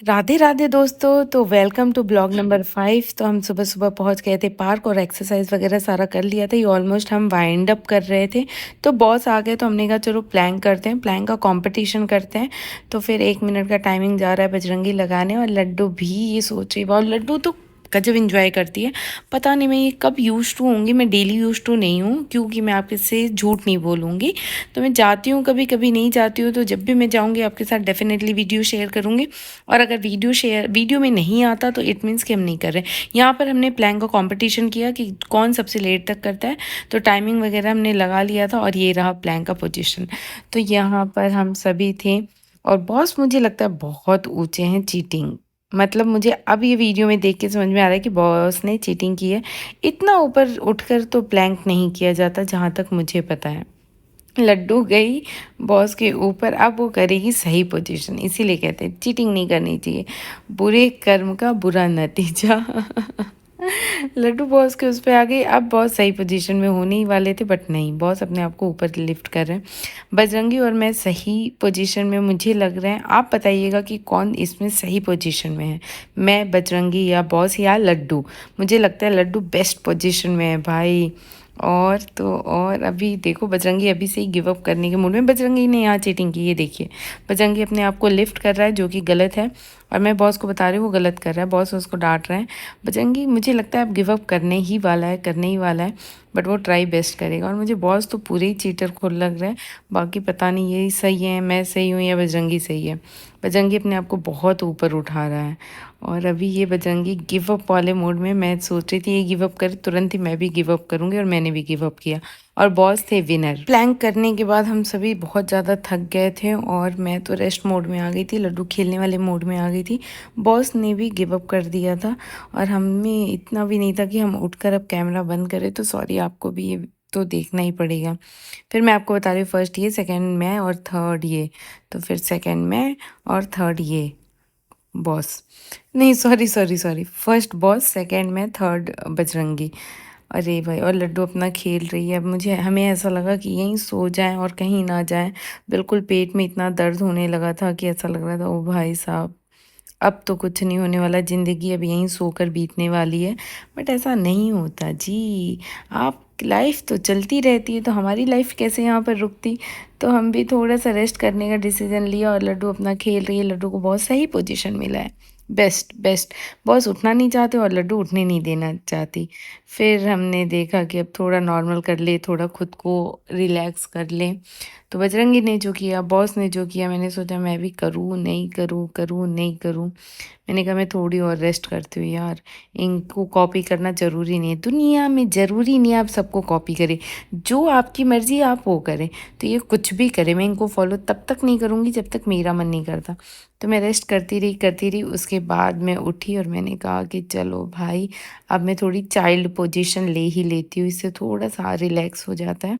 राधे राधे दोस्तों। तो welcome to blog number 5। तो हम सुबह सुबह पहुंच गए थे पार्क और एक्सरसाइज वगैरह सारा कर लिया था। ये ऑलमोस्ट हम वाइंड अप कर रहे थे तो बॉस आ गए, तो हमने कहा चलो प्लैंक करते हैं, प्लैंक का कंपटीशन करते हैं। तो फिर 1 मिनट का टाइमिंग जा रहा है बजरंगी लगाने, और लड्डू भी ये सोच रही, वाह लड्डू तो गजब इंजॉय करती है। पता नहीं मैं ये कब यूज टू होंगी, मैं डेली यूज टू नहीं हूँ, क्योंकि मैं आपके से झूठ नहीं बोलूँगी। तो मैं जाती हूँ, कभी कभी नहीं जाती हूँ, तो जब भी मैं जाऊँगी आपके साथ डेफिनेटली वीडियो शेयर करूँगी। और अगर वीडियो में नहीं आता तो इट मीन्स कि हम नहीं कर रहे। यहाँ पर हमने प्लैंक का कंपटीशन किया कि कौन सबसे लेट तक करता है। तो टाइमिंग वगैरह हमने लगा लिया था, और ये रहा प्लैंक का पोजीशन। तो यहाँ पर हम सभी थे, और बॉस मुझे लगता है बहुत ऊंचे हैं। चीटिंग मतलब मुझे अब ये वीडियो में देख के समझ में आ रहा है कि बॉस ने चीटिंग की है। इतना ऊपर उठकर तो प्लैंक नहीं किया जाता, जहाँ तक मुझे पता है। लड्डू गई बॉस के ऊपर, अब वो करेगी सही पोजीशन, इसीलिए कहते हैं चीटिंग नहीं करनी चाहिए, बुरे कर्म का बुरा नतीजा। लड्डू बॉस के उस पे आ गई। अब बॉस सही पोजीशन में होने ही वाले थे, बट नहीं, बॉस अपने आप को ऊपर लिफ्ट कर रहे हैं। बजरंगी और मैं सही पोजीशन में मुझे लग रहे हैं। आप बताइएगा कि कौन इसमें सही पोजीशन में है, मैं, बजरंगी, या बॉस, या लड्डू। मुझे लगता है लड्डू बेस्ट पोजीशन में है भाई। और तो और अभी देखो, बजरंगी अभी से ही गिव अप करने के मूड में। बजरंगी ने यहाँ चीटिंग की, ये देखिए। बजरंगी अपने आप को लिफ्ट कर रहा है, जो कि गलत है, और मैं बॉस को बता रही हूँ वो गलत कर रहा है। बॉस उसको डांट रहे हैं। बजरंगी मुझे लगता है अब गिव अप करने ही वाला है, करने ही वाला है, बट वो ट्राई बेस्ट करेगा। और मुझे बॉस तो पूरे ही चीटर खुद लग रहा है। बाकी पता नहीं ये सही है, मैं सही हूँ, या बजरंगी सही है। बजरंगी अपने आप को बहुत ऊपर उठा रहा है, और अभी ये बजरंगी गिव अप वाले मोड में। मैं सोच रही थी ये गिव अप करे, तुरंत ही मैं भी गिव अप करूँगी, और मैंने भी गिव अप किया, और बॉस थे विनर। प्लैंक करने के बाद हम सभी बहुत ज़्यादा थक गए थे, और मैं तो रेस्ट मोड में आ गई थी, लड्डू खेलने वाले मोड में आ गई थी। बॉस ने भी गिव अप कर दिया था, और हमें इतना भी नहीं था कि हम उठकर अब कैमरा बंद करें। तो सॉरी, आपको भी ये तो देखना ही पड़ेगा। फिर मैं आपको बता रही हूँ, फर्स्ट ये, सेकंड मैं, और थर्ड ये। तो फिर सेकंड मैं और थर्ड ये बॉस, नहीं sorry sorry sorry, first boss, second में, थर्ड बजरंगी। अरे भाई, और लड्डू अपना खेल रही है। अब मुझे हमें ऐसा लगा कि यहीं सो जाएं और कहीं ना जाएं। बिल्कुल पेट में इतना दर्द होने लगा था कि ऐसा लग रहा था ओ भाई साहब, अब तो कुछ नहीं होने वाला, ज़िंदगी अब यहीं सोकर बीतने वाली है। बट ऐसा नहीं होता जी। आप, लाइफ तो चलती रहती है, तो हमारी लाइफ कैसे यहाँ पर रुकती। तो हम भी थोड़ा सा रेस्ट करने का डिसीजन लिया, और लड्डू अपना खेल रही है। लड्डू को बहुत सही पोजीशन मिला है, बेस्ट बेस्ट। बॉस उठना नहीं चाहते, और लड्डू उठने नहीं देना चाहती। फिर हमने देखा कि अब थोड़ा नॉर्मल कर ले, थोड़ा खुद को रिलैक्स कर ले। तो बजरंगी ने जो किया, बॉस ने जो किया, मैंने सोचा मैं भी करूँ, नहीं करूँ, करूँ नहीं करूँ। मैंने कहा मैं थोड़ी और रेस्ट करती हूँ यार। इनको कॉपी करना ज़रूरी नहीं है, दुनिया में ज़रूरी नहीं है आप सबको कॉपी करें। जो आपकी मर्ज़ी आप वो करें। तो ये कुछ भी करे, मैं इनको फॉलो तब तक नहीं करूँगी जब तक मेरा मन नहीं करता। तो मैं रेस्ट करती रही। उसके बाद मैं उठी, और मैंने कहा कि चलो भाई, अब मैं थोड़ी चाइल्ड पोजीशन ले ही लेती हूँ, इससे थोड़ा सा रिलैक्स हो जाता है।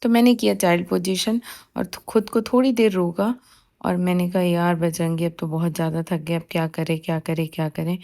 तो मैंने किया चाइल्ड पोजीशन, और खुद को थोड़ी देर रोका। और मैंने कहा यार बजरंगी, अब तो बहुत ज़्यादा थक गए, अब क्या करें क्या करें क्या करें।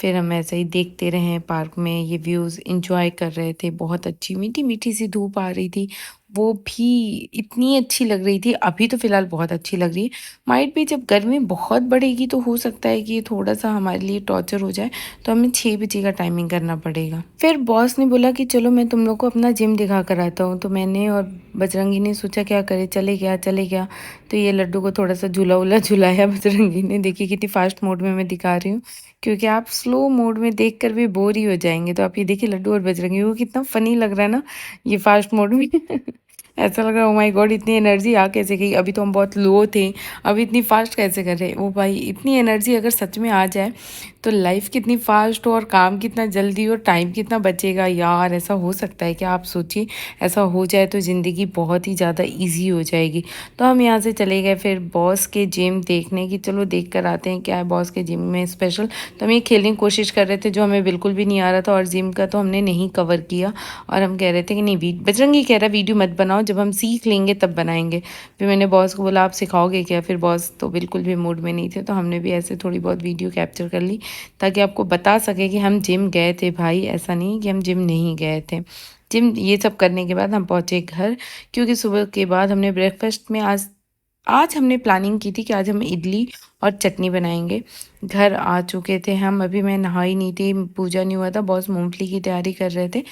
फिर हम ऐसे ही देखते रहे पार्क में, ये व्यूज़ इंजॉय कर रहे थे। बहुत अच्छी मीठी मीठी सी धूप आ रही थी, वो भी इतनी अच्छी लग रही थी। अभी तो फ़िलहाल बहुत अच्छी लग रही है। माइट भी जब गर्मी बहुत बढ़ेगी तो हो सकता है कि ये थोड़ा सा हमारे लिए टॉर्चर हो जाए। तो हमें 6 बजे का टाइमिंग करना पड़ेगा। फिर बॉस ने बोला कि चलो मैं तुम लोग को अपना जिम दिखा कर आता हूँ। तो मैंने और बजरंगी ने सोचा क्या करे, चले गया चले गया। तो ये लड्डू को थोड़ा सा झूला उला झुलाया बजरंगी ने। देखिए कितनी फास्ट मोड में मैं दिखा रही हूँ, क्योंकि आप स्लो मोड में देख कर भी बोर ही हो जाएंगे। तो आप ये देखिए लड्डू और बजरंगी को कितना फनी लग रहा है ना ये फास्ट मोड में। ऐसा लग रहा है ओ माय गॉड, इतनी एनर्जी आ कैसे गई, अभी तो हम बहुत लो थे, अभी इतनी फास्ट कैसे कर रहे हैं। ओ भाई, इतनी एनर्जी अगर सच में आ जाए तो लाइफ कितनी फास्ट हो, और काम कितना जल्दी, और टाइम कितना बचेगा यार। ऐसा हो सकता है कि आप सोचिए, ऐसा हो जाए तो ज़िंदगी बहुत ही ज़्यादा ईजी हो जाएगी। तो हम यहाँ से चले गए फिर बॉस के जिम देखने की, चलो देख कर आते हैं क्या है बॉस के जिम में स्पेशल। तो हम ये खेलने की कोशिश कर रहे थे, जो हमें बिल्कुल भी नहीं आ रहा था, और जिम का तो हमने नहीं कवर किया। और हम कह रहे थे कि नहीं, बजरंगी कह रहा है वीडियो मत बनाओ, जब हम सीख लेंगे तब बनाएंगे। फिर मैंने बॉस को बोला आप सिखाओगे क्या। फिर बॉस तो बिल्कुल भी मूड में नहीं थे, तो हमने भी ऐसे थोड़ी बहुत वीडियो कैप्चर कर ली, ताकि आपको बता सके कि हम जिम गए थे भाई, ऐसा नहीं कि हम जिम नहीं गए थे। जिम ये सब करने के बाद हम पहुँचे घर, क्योंकि सुबह के बाद हमने ब्रेकफास्ट में आज आज हमने प्लानिंग की थी कि आज हम इडली और चटनी बनाएंगे। घर आ चुके थे हम, अभी मैं नहाई नहीं थी, पूजा नहीं हुआ था, बॉस मूंगफली की तैयारी कर रहे थे।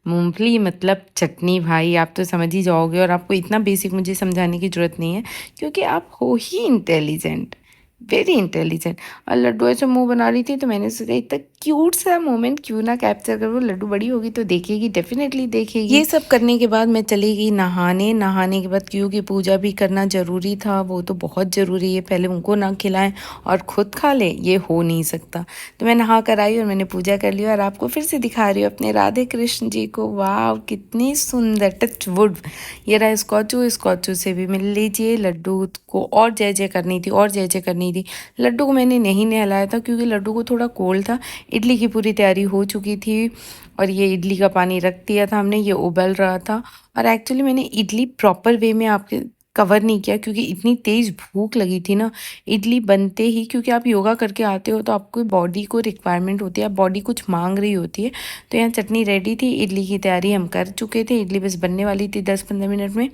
मूंगफली मतलब चटनी भाई, आप तो समझ ही जाओगे, और आपको इतना बेसिक मुझे समझाने की ज़रूरत नहीं है क्योंकि आप हो ही इंटेलिजेंट, वेरी इंटेलिजेंट। और लड्डू ऐसे मुंह बना रही थी तो मैंने सोचा इतना क्यूट सा मोमेंट क्यों ना कैप्चर करूँ। लड्डू बड़ी होगी तो देखेगी, डेफिनेटली देखेगी। ये सब करने के बाद मैं चली गई नहाने। नहाने के बाद क्योंकि पूजा भी करना ज़रूरी था, वो तो बहुत ज़रूरी है, पहले उनको ना खिलाएं और खुद खा ले, ये हो नहीं सकता। तो मैं नहा कर आई और मैंने पूजा कर ली और आपको फिर से दिखा रही हूँ अपने राधे कृष्ण जी को। वाह कितनी सुंदर, टच वुड। ये रहा स्कॉचू, स्कॉचू से भी मिल लीजिए। लड्डू को और जय जय करनी थी, और जय जय करनी थी। लड्डू को मैंने नहीं नहलाया था क्योंकि लड्डू को थोड़ा कोल्ड था। इडली की पूरी तैयारी हो चुकी थी और ये इडली का पानी रख दिया था हमने, ये उबल रहा था। और एक्चुअली मैंने इडली प्रॉपर वे में आपके कवर नहीं किया क्योंकि इतनी तेज़ भूख लगी थी ना इडली बनते ही, क्योंकि आप योगा करके आते हो तो आपको बॉडी को रिक्वायरमेंट होती है, बॉडी कुछ मांग रही होती है। तो यहाँ चटनी रेडी थी, इडली की तैयारी हम कर चुके थे, इडली बस बनने वाली थी 10-15 मिनट में।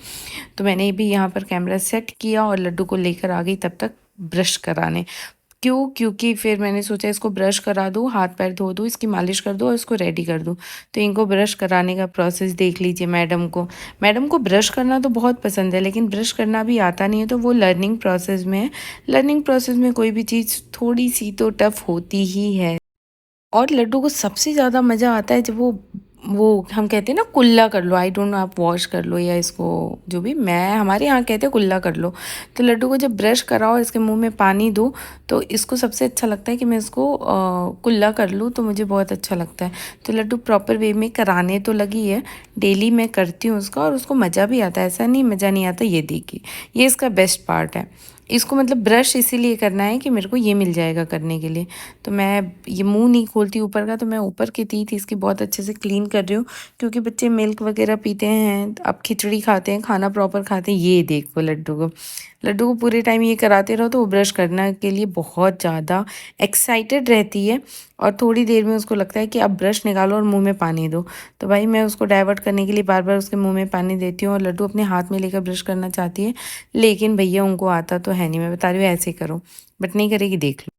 तो मैंने भी यहाँ पर कैमरा सेट किया और लड्डू को लेकर आ गई तब तक ब्रश कराने। क्यों? क्योंकि फिर मैंने सोचा इसको ब्रश करा दूँ, हाथ पैर धो दूँ, इसकी मालिश कर दूँ और इसको रेडी कर दूँ। तो इनको ब्रश कराने का प्रोसेस देख लीजिए। मैडम को ब्रश करना तो बहुत पसंद है लेकिन ब्रश करना भी आता नहीं है, तो वो लर्निंग प्रोसेस में है। लर्निंग प्रोसेस में कोई भी चीज़ थोड़ी सी तो टफ होती ही है। और लड्डू को सबसे ज़्यादा मज़ा आता है जब वो हम कहते हैं ना कुल्ला कर लो, आई डोंट नो आप वॉश कर लो या इसको जो भी, मैं हमारे यहाँ कहते हैं कुल्ला कर लो। तो लड्डू को जब ब्रश कराओ, इसके मुंह में पानी दो, तो इसको सबसे अच्छा लगता है कि मैं इसको कुल्ला कर लूँ, तो मुझे बहुत अच्छा लगता है। तो लड्डू प्रॉपर वे में कराने तो लगी है, डेली मैं करती हूँ उसका और उसको मज़ा भी आता है, ऐसा नहीं मज़ा नहीं आता। ये देखिए, ये इसका बेस्ट पार्ट है। इसको मतलब ब्रश इसीलिए करना है कि मेरे को ये मिल जाएगा करने के लिए। तो मैं ये मुंह नहीं खोलती ऊपर का, तो मैं ऊपर की टीथ इसकी बहुत अच्छे से क्लीन कर रही हूँ क्योंकि बच्चे मिल्क वगैरह पीते हैं, अब खिचड़ी खाते हैं, खाना प्रॉपर खाते हैं। ये देखो लड्डू को पूरे टाइम ये कराते रहो तो वो ब्रश करने के लिए बहुत ज़्यादा एक्साइटेड रहती है और थोड़ी देर में उसको लगता है कि अब ब्रश निकालो और मुंह में पानी दो। तो भाई मैं उसको डाइवर्ट करने के लिए बार बार उसके मुंह में पानी देती हूँ और लड्डू अपने हाथ में लेकर ब्रश करना चाहती है, लेकिन भैया उनको आता तो है नहीं। मैं बता रही हूँ ऐसे करो, बट नहीं करेगी, देख लो।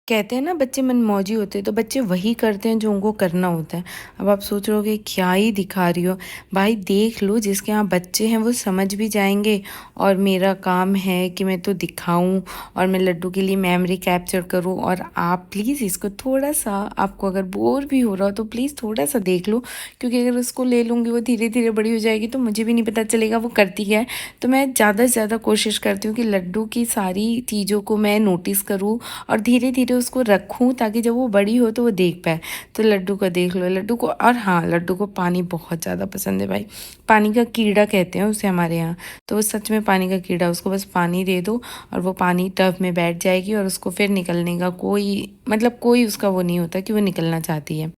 कहते हैं ना बच्चे मनमौजी होते हैं, तो बच्चे वही करते हैं जो उनको करना होता है। अब आप सोच रहे हो कि क्या ही दिखा रही हो, भाई देख लो, जिसके यहाँ बच्चे हैं वो समझ भी जाएंगे। और मेरा काम है कि मैं तो दिखाऊं और मैं लड्डू के लिए मेमोरी कैप्चर करूं। और आप प्लीज़ इसको थोड़ा सा, आपको अगर बोर भी हो रहा हो तो प्लीज़ थोड़ा सा देख लो, क्योंकि अगर उसको ले लूँगी वो धीरे धीरे बड़ी हो जाएगी तो मुझे भी नहीं पता चलेगा वो करती क्या है। तो मैं ज़्यादा से ज़्यादा कोशिश करती हूँ कि लड्डू की सारी चीज़ों को मैं नोटिस करूँ और धीरे धीरे उसको रखूँ ताकि जब वो बड़ी हो तो वो देख पाए। तो लड्डू का देख लो, लड्डू को, और हाँ लड्डू को पानी बहुत ज़्यादा पसंद है भाई, पानी का कीड़ा कहते हैं उसे हमारे यहाँ। तो वो सच में पानी का कीड़ा, उसको बस पानी दे दो और वो पानी टब में बैठ जाएगी और उसको फिर निकलने का कोई मतलब कोई उसका वो नहीं होता कि वो निकलना चाहती है।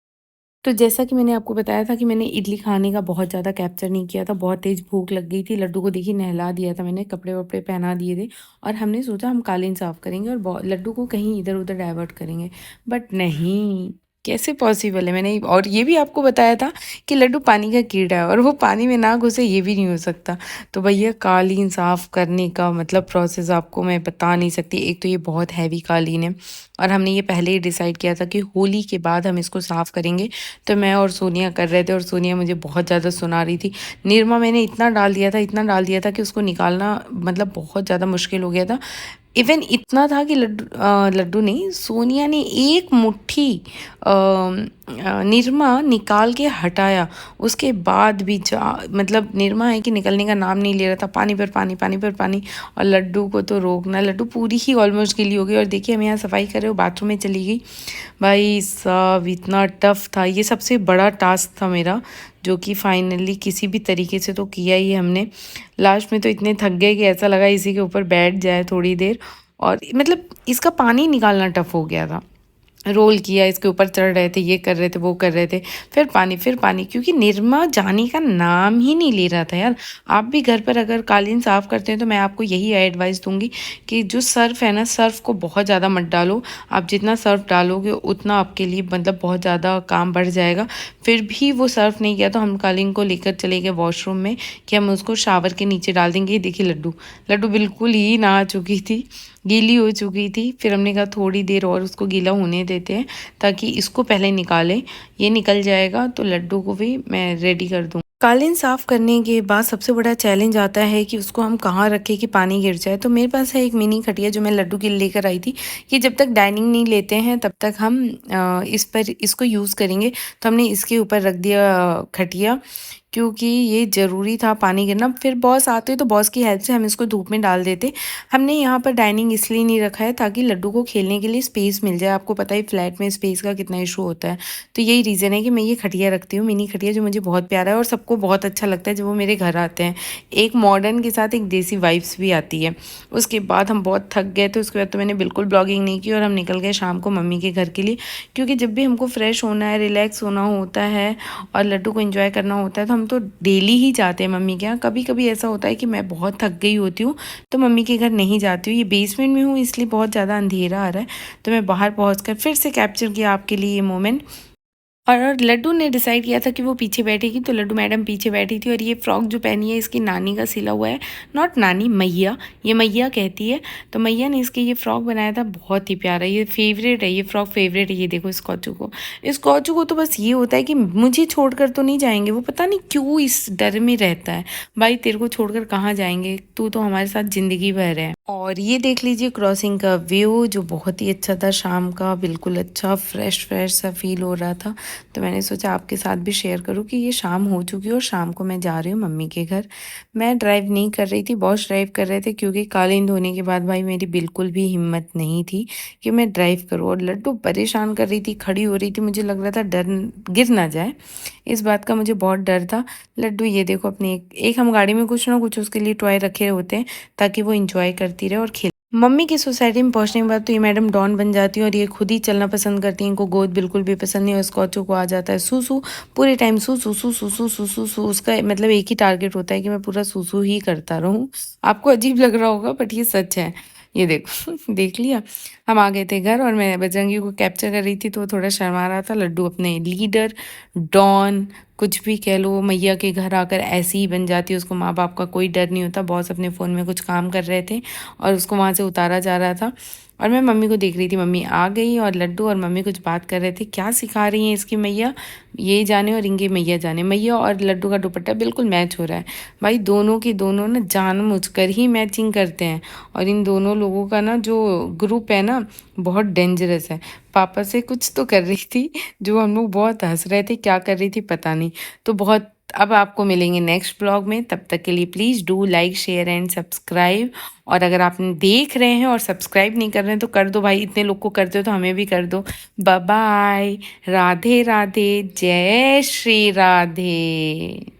तो जैसा कि मैंने आपको बताया था कि मैंने इडली खाने का बहुत ज़्यादा कैप्चर नहीं किया था, बहुत तेज़ भूख लग गई थी। लड्डू को देखिए नहला दिया था मैंने, कपड़े वपड़े पहना दिए थे और हमने सोचा हम कालीन साफ़ करेंगे और लड्डू को कहीं इधर उधर डाइवर्ट करेंगे, बट नहीं, कैसे पॉसिबल है। मैंने और ये भी आपको बताया था कि लड्डू पानी का कीड़ा है और वो पानी में ना घुसे, ये भी नहीं हो सकता। तो भैया कालीन साफ़ करने का मतलब प्रोसेस आपको मैं बता नहीं सकती। एक तो ये बहुत हैवी कालीन है और हमने ये पहले ही डिसाइड किया था कि होली के बाद हम इसको साफ़ करेंगे। तो मैं और सोनिया कर रहे थे और सोनिया मुझे बहुत ज़्यादा सुना रही थी। निरमा मैंने इतना डाल दिया था कि उसको निकालना मतलब बहुत ज़्यादा मुश्किल हो गया था। इवन इतना था कि लड्डू नहीं, सोनिया ने एक मुट्ठी निरमा निकाल के हटाया, उसके बाद भी मतलब निरमा है कि निकलने का नाम नहीं ले रहा था, पानी पर पानी, पानी पर पानी। और लड्डू को तो रोकना, लड्डू पूरी ही ऑलमोस्ट गीली हो गई। और देखिए हम यहाँ सफाई कर रहे हो, बाथरूम में चली गई। भाई साहब इतना टफ था, ये सबसे बड़ा टास्क था मेरा, जो कि फाइनली किसी भी तरीके से तो किया ही हमने। लास्ट में तो इतने थक गए कि ऐसा लगा इसी के ऊपर बैठ जाए थोड़ी देर। और मतलब इसका पानी निकालना टफ हो गया था। रोल किया, इसके ऊपर चढ़ रहे थे, ये कर रहे थे, वो कर रहे थे, फिर पानी, क्योंकि निरमा जाने का नाम ही नहीं ले रहा था यार। आप भी घर पर अगर कालीन साफ़ करते हैं तो मैं आपको यही एडवाइस दूंगी कि जो सर्फ है ना, सर्फ को बहुत ज़्यादा मत डालो। आप जितना सर्फ डालोगे उतना आपके लिए मतलब बहुत ज़्यादा काम बढ़ जाएगा। फिर भी वो सर्फ नहीं किया तो हम कालीन को लेकर चले गए वॉशरूम में कि हम उसको शावर के नीचे डाल देंगे। ये देखिए लड्डू बिल्कुल ही नहा चुकी थी गीली हो चुकी थी। फिर हमने कहा थोड़ी देर और उसको गीला होने देते हैं ताकि इसको पहले निकालें, ये निकल जाएगा तो लड्डू को भी मैं रेडी कर दूँ। कालीन साफ़ करने के बाद सबसे बड़ा चैलेंज आता है कि उसको हम कहाँ रखें कि पानी गिर जाए। तो मेरे पास है एक मिनी खटिया जो मैं लड्डू के लिए लेकर आई थी कि जब तक डाइनिंग नहीं लेते हैं तब तक हम इस पर इसको यूज़ करेंगे। तो हमने इसके ऊपर रख दिया खटिया, क्योंकि ये ज़रूरी था पानी गिरना। फिर बॉस आते तो बॉस की हेल्प से हम इसको धूप में डाल देते। हमने यहाँ पर डाइनिंग इसलिए नहीं रखा है ताकि लड्डू को खेलने के लिए स्पेस मिल जाए। आपको पता है फ्लैट में स्पेस का कितना इशू होता है। तो यही रीज़न है कि मैं ये खटिया रखती हूँ, मिनी खटिया, जो मुझे बहुत प्यारा है और सबको बहुत अच्छा लगता है जब वो मेरे घर आते हैं। एक मॉडर्न के साथ एक देसी वाइब्स भी आती है। उसके बाद हम बहुत थक गए, तो उसके बाद तो मैंने बिल्कुल ब्लॉगिंग नहीं की और हम निकल गए शाम को मम्मी के घर के लिए, क्योंकि जब भी हमको फ्रेश होना है, रिलैक्स होना होता है और लड्डू को एंजॉय करना होता है तो हम तो डेली ही जाते हैं मम्मी के यहाँ। कभी कभी ऐसा होता है कि मैं बहुत थक गई होती हूँ तो मम्मी के घर नहीं जाती हूँ। ये बेसमेंट में हूँ इसलिए बहुत ज़्यादा अंधेरा आ रहा है, तो मैं बाहर पहुँच फिर से कैप्चर किया आपके लिए ये मोमेंट। और लड्डू ने डिसाइड किया था कि वो पीछे बैठेगी, तो लड्डू मैडम पीछे बैठी थी। और ये फ्रॉक जो पहनी है इसकी नानी का सिला हुआ है, नॉट नानी, मैया, ये मैया कहती है। तो मैया ने इसके ये फ्रॉक बनाया था, बहुत ही प्यारा, ये फेवरेट है, ये फ्रॉक फेवरेट है। ये देखो इस कौचू को, इस कौचू को तो बस ये होता है कि मुझे छोड़कर तो नहीं जाएंगे, वो पता नहीं क्यों इस डर में रहता है। भाई तेरे को छोड़कर कहाँ जाएंगे, तू तो हमारे साथ ज़िंदगी भर है। और ये देख लीजिए क्रॉसिंग का व्यू जो बहुत ही अच्छा था शाम का, बिल्कुल अच्छा फ्रेश फ्रेश सा फील हो रहा था। तो मैंने सोचा आपके साथ भी शेयर करूं कि ये शाम हो चुकी है और शाम को मैं जा रही हूँ मम्मी के घर। मैं ड्राइव नहीं कर रही थी, बॉस ड्राइव कर रहे थे, क्योंकि कालीन धोने के बाद भाई मेरी बिल्कुल भी हिम्मत नहीं थी कि मैं ड्राइव करूँ। और लड्डू परेशान कर रही थी, खड़ी हो रही थी, मुझे लग रहा था डर गिर ना जाए, इस बात का मुझे बहुत डर था। लड्डू ये देखो अपने एक हम गाड़ी में कुछ ना कुछ उसके लिए टॉय रखे होते हैं ताकि वो इंजॉय करती रहे और खेल। मम्मी की सोसाइटी में पहुंचने के बाद तो ये मैडम डॉन बन जाती है और ये खुद ही चलना पसंद करती हैं। इनको गोद बिल्कुल भी पसंद नहीं है। स्कॉचो को आ जाता है सूसू, पूरे टाइम सूसू सूसू सूसू सूसू। उसका मतलब एक ही टारगेट होता है कि मैं पूरा सूसू ही करता रहूं। आपको अजीब लग रहा होगा बट ये सच है। ये देखो देख लिया। हम आ गए थे घर और मैं बजरंगी को कैप्चर कर रही थी तो वो थोड़ा शर्मा रहा था। लड्डू अपने लीडर, डॉन, कुछ भी कह लो, मैया के घर आकर ऐसी ही बन जाती है। उसको माँ बाप का कोई डर नहीं होता। बॉस अपने फ़ोन में कुछ काम कर रहे थे और उसको वहाँ से उतारा जा रहा था और मैं मम्मी को देख रही थी। मम्मी आ गई और लड्डू और मम्मी कुछ बात कर रहे थे, क्या सिखा रही हैं इसकी मैया ये जाने और इनकी मैया जाने। मैया और लड्डू का दुपट्टा बिल्कुल मैच हो रहा है। भाई दोनों की दोनों ना जानबूझकर ही मैचिंग करते हैं और इन दोनों लोगों का ना जो ग्रुप है ना बहुत डेंजरस है। पापा से कुछ तो कर रही थी जो हम लोग बहुत हंस रहे थे, क्या कर रही थी पता नहीं। तो बहुत, अब आपको मिलेंगे नेक्स्ट ब्लॉग में, तब तक के लिए please do like share and subscribe. और अगर आप देख रहे हैं और सब्सक्राइब नहीं कर रहे हैं तो कर दो भाई, इतने लोग को करते हो तो हमें भी कर दो। बाय बाय, राधे राधे, जय श्री राधे।